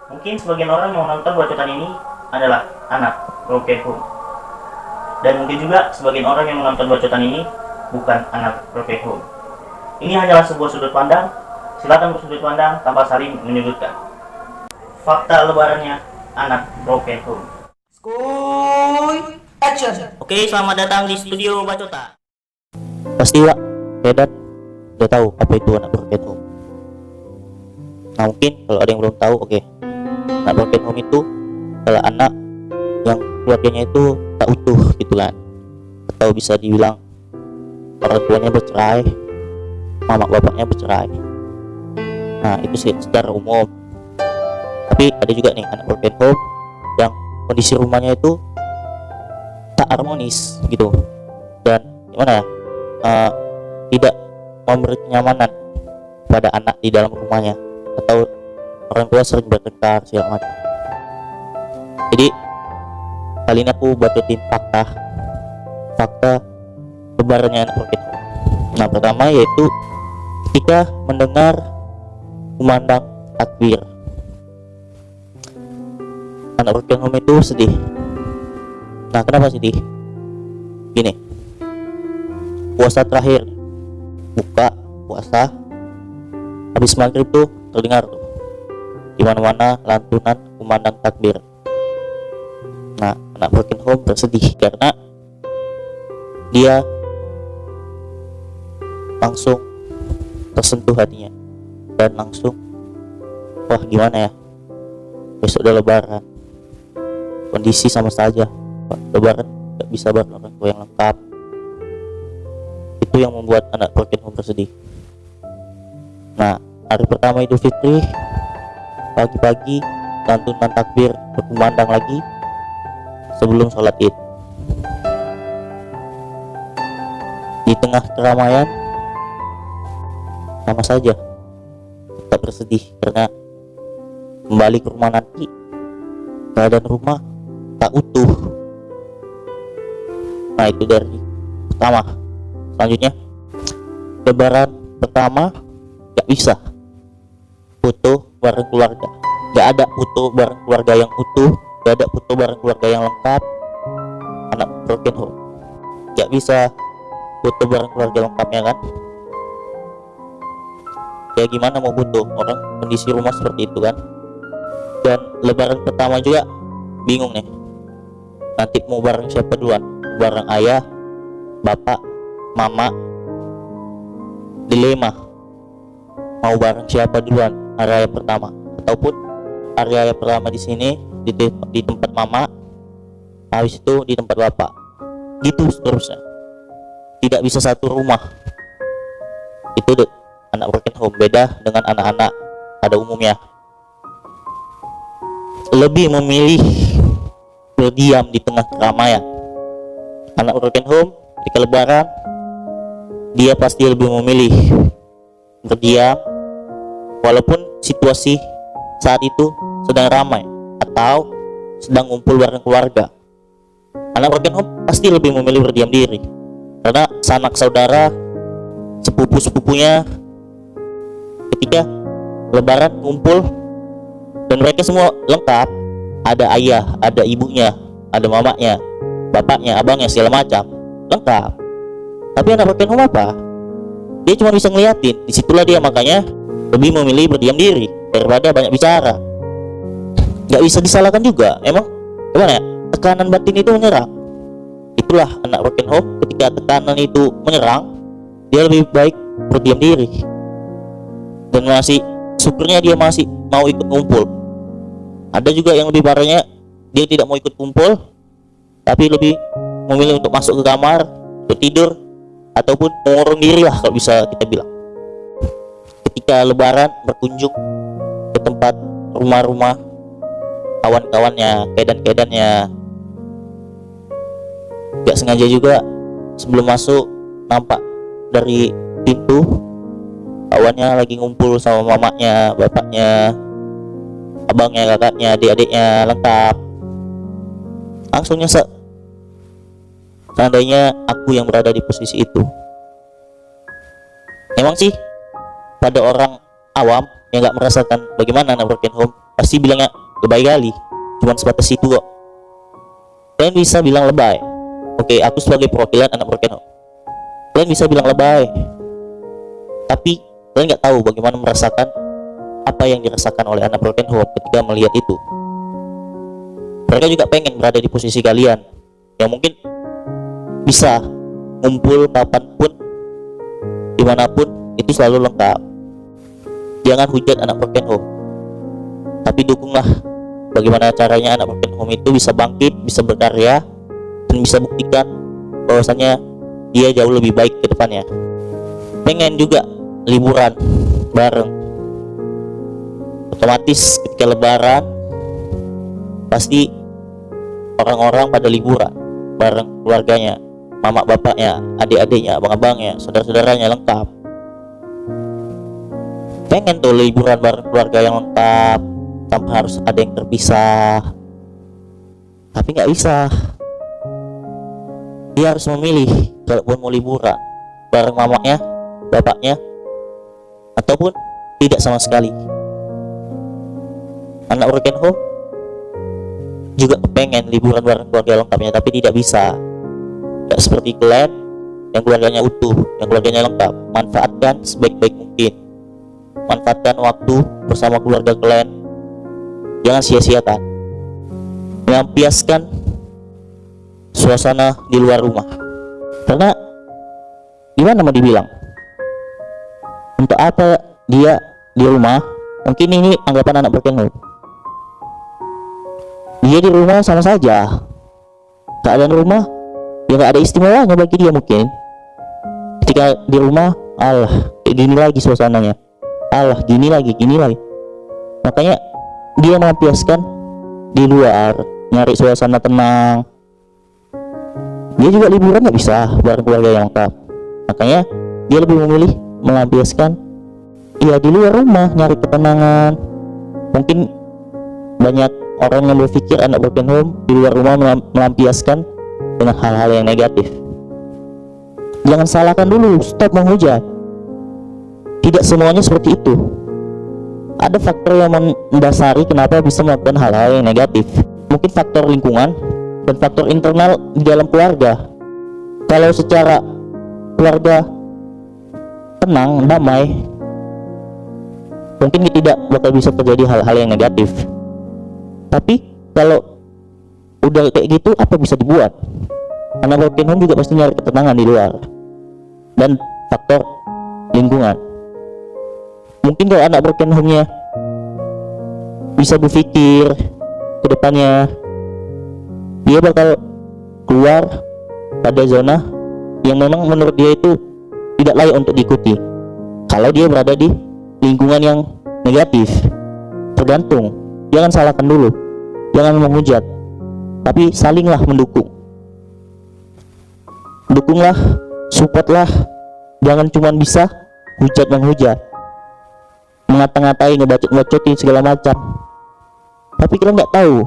Mungkin sebagian orang yang menonton bacotan ini adalah anak broken home. Dan mungkin juga sebagian orang yang menonton bacotan ini bukan anak broken home. Ini hanyalah sebuah sudut pandang. Silakan bersudut pandang tanpa saling menyudutkan. Fakta lebarannya anak broken home. Skuy, action. Oke, selamat datang di studio Bacota. Pasti Wak, Dedan udah tahu apa itu anak broken home. Nah mungkin kalau ada yang belum tahu, oke. Anak broken home itu adalah anak yang keluarganya itu tak utuh gitu kan, atau bisa dibilang orang tuanya bercerai, mama bapaknya bercerai. Nah itu sih secara umum. Tapi ada juga nih anak broken home yang kondisi rumahnya itu tak harmonis gitu, dan gimana ya, tidak memberi kenyamanan pada anak di dalam rumahnya, atau orang tua sering bertengkar segala macam. Jadi kali ini aku bacotin fakta lebarannya anak broken home. Nah pertama yaitu ketika mendengar kumandang takbir, anak broken home itu sedih. Nah kenapa sedih? Gini, puasa terakhir, buka puasa, habis maghrib tuh terdengar tuh di mana-mana lantunan kumandang takbir. Nah anak broken home bersedih karena dia langsung tersentuh hatinya dan langsung, wah gimana ya, besok udah lebaran, kondisi sama saja, lebaran gak bisa bareng orang tua yang lengkap. Itu yang membuat anak broken home bersedih. Nah hari pertama Idul Fitri, pagi-pagi lantunan takbir berkumandang lagi sebelum sholat id. Di tengah keramaian sama saja tetap bersedih karena kembali ke rumah nanti keadaan rumah tak utuh. Nah itu dari pertama. Selanjutnya, lebaran pertama gak bisa foto bareng keluarga, gak ada foto bareng keluarga yang utuh, gak ada foto bareng keluarga yang lengkap. Anak broken home gak bisa foto bareng keluarga lengkapnya kan, ya gimana mau foto orang kondisi rumah seperti itu kan. Dan lebaran pertama juga bingung nih, nanti mau bareng siapa duluan, bareng ayah, bapak, mama. Dilema mau bareng siapa duluan hari raya pertama, ataupun hari raya pertama di sini di tempat mama, habis itu di tempat bapak, gitu seterusnya. Tidak bisa satu rumah. Itu anak broken home. Beda dengan anak-anak pada umumnya, lebih memilih berdiam di tengah keramaian. Anak broken home ketika lebaran dia pasti lebih memilih berdiam walaupun situasi saat itu sedang ramai atau sedang ngumpul bareng keluarga. Anak broken home pasti lebih memilih berdiam diri karena sanak saudara, sepupu-sepupunya ketika lebaran ngumpul dan mereka semua lengkap, ada ayah, ada ibunya, ada mamanya, bapaknya, abangnya, segala macam lengkap. Tapi anak broken home apa? Dia cuma bisa ngeliatin. Disitulah dia makanya lebih memilih berdiam diri daripada banyak bicara. Gak bisa disalahkan juga. Emang gimana ya, tekanan batin itu menyerang. Itulah anak broken home. Ketika tekanan itu menyerang, dia lebih baik berdiam diri. Dan masih syukurnya dia masih mau ikut kumpul. Ada juga yang lebih parahnya, dia tidak mau ikut kumpul tapi lebih memilih untuk masuk ke kamar, untuk tidur, ataupun mengurung diri lah kalau bisa kita bilang. Ketika lebaran berkunjung ke tempat rumah-rumah kawan-kawannya, kedan-kedannya, gak sengaja juga sebelum masuk nampak dari pintu kawannya lagi ngumpul sama mamanya, bapaknya, abangnya, kakaknya, adik-adiknya lengkap. Langsung nyesek. Seandainya aku yang berada di posisi itu. Memang sih pada orang awam yang gak merasakan bagaimana anak broken home pasti bilangnya lebay kali, cuma sebatas itu kok. Kalian bisa bilang lebay. Oke, aku sebagai perwakilan anak broken home, kalian bisa bilang lebay, tapi kalian nggak tahu bagaimana merasakan apa yang dirasakan oleh anak broken home ketika melihat itu. Mereka juga pengen berada di posisi kalian, yang mungkin bisa ngumpul kapanpun, dimanapun, itu selalu lengkap. Jangan hujat anak broken home, tapi dukunglah bagaimana caranya anak broken home itu bisa bangkit, bisa berkarya, dan bisa buktikan bahwasanya dia jauh lebih baik ke depannya. Pengen juga liburan bareng, otomatis ketika lebaran pasti orang-orang pada liburan bareng keluarganya, mama bapaknya, adik-adiknya, abang-abangnya, saudara-saudaranya lengkap. Pengen tuh liburan bareng keluarga yang lengkap tanpa harus ada yang terpisah, tapi nggak bisa. Dia harus memilih kalaupun mau liburan bareng mamanya, bapaknya, ataupun tidak sama sekali. Anak broken home juga pengen liburan bareng keluarga lengkapnya, tapi tidak bisa. Tidak seperti kalian yang keluarganya utuh, yang keluarganya lengkap. Manfaatkan sebaik-baik mungkin. Manfaatkan waktu bersama keluarga kalian, jangan sia-siakan. Melampiaskan suasana di luar rumah, karena gimana mau dibilang, untuk apa dia di rumah? Mungkin ini anggapan anak broken home, dia di rumah sama saja, keadaan rumah ya nggak ada istimewanya bagi dia. Mungkin ketika di rumah, alah kayak gini lagi suasananya, alah gini lagi. Makanya dia melampiaskan di luar, nyari suasana tenang. Dia juga liburan nggak bisa bareng keluarga yang lengkap, makanya dia lebih memilih melampiaskan ya di luar rumah, nyari ketenangan. Mungkin banyak orang yang berpikir anak broken home di luar rumah melampiaskan dengan hal-hal yang negatif. Jangan salahkan dulu, stop menghujat. Tidak semuanya seperti itu. Ada faktor yang mendasari kenapa bisa melakukan hal-hal yang negatif. Mungkin faktor lingkungan dan faktor internal di dalam keluarga. Kalau secara keluarga tenang, damai, mungkin tidak bakal bisa terjadi hal-hal yang negatif. Tapi kalau udah kayak gitu, apa bisa dibuat? Anak broken home juga pasti nyari ketenangan di luar. Dan faktor lingkungan. Mungkin kalau anak broken home-nya bisa berpikir ke depannya, dia bakal keluar pada zona yang memang menurut dia itu tidak layak untuk diikuti. Kalau dia berada di lingkungan yang negatif, tergantung. Jangan salahkan dulu, jangan menghujat, tapi salinglah mendukung. Dukunglah, supportlah, jangan cuma bisa hujat menghujat, mengata-ngatai, ngebacot-bacotin segala macam. Tapi kalian nggak tahu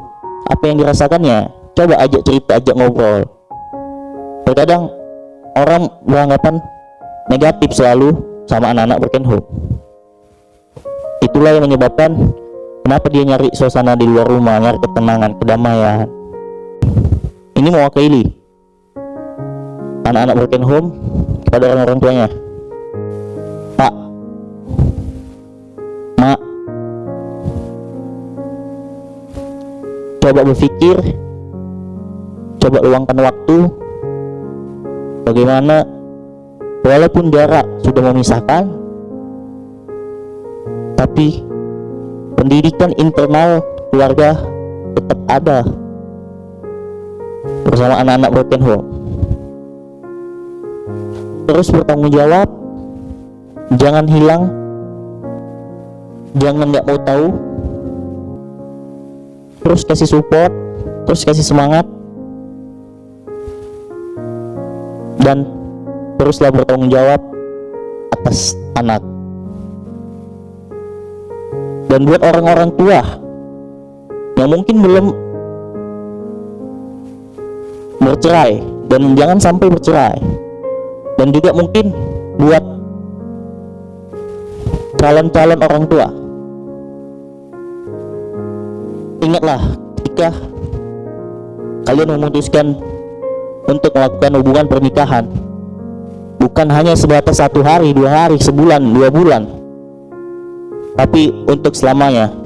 apa yang dirasakannya. Coba ajak cerita, ajak ngobrol. Terkadang orang beranggapan negatif selalu sama anak-anak broken home. Itulah yang menyebabkan kenapa dia nyari suasana di luar rumah, nyari ketenangan, kedamaian. Ini mewakili anak-anak broken home kepada orang-orang tuanya. Pak, Mak, coba berpikir, coba luangkan waktu bagaimana walaupun jarak sudah memisahkan, tapi pendidikan internal keluarga tetap ada bersama anak-anak broken home. Terus bertanggung jawab, jangan hilang, jangan nggak mau tahu, terus kasih support, terus kasih semangat, dan teruslah bertanggung jawab atas anak. Dan buat orang-orang tua yang mungkin belum bercerai, dan jangan sampai bercerai, dan juga mungkin buat calon-calon orang tua, Ingatlah, ketika kalian memutuskan untuk melakukan hubungan pernikahan, bukan hanya sebatas 1 hari, 2 hari, sebulan, 2 bulan, tapi untuk selamanya.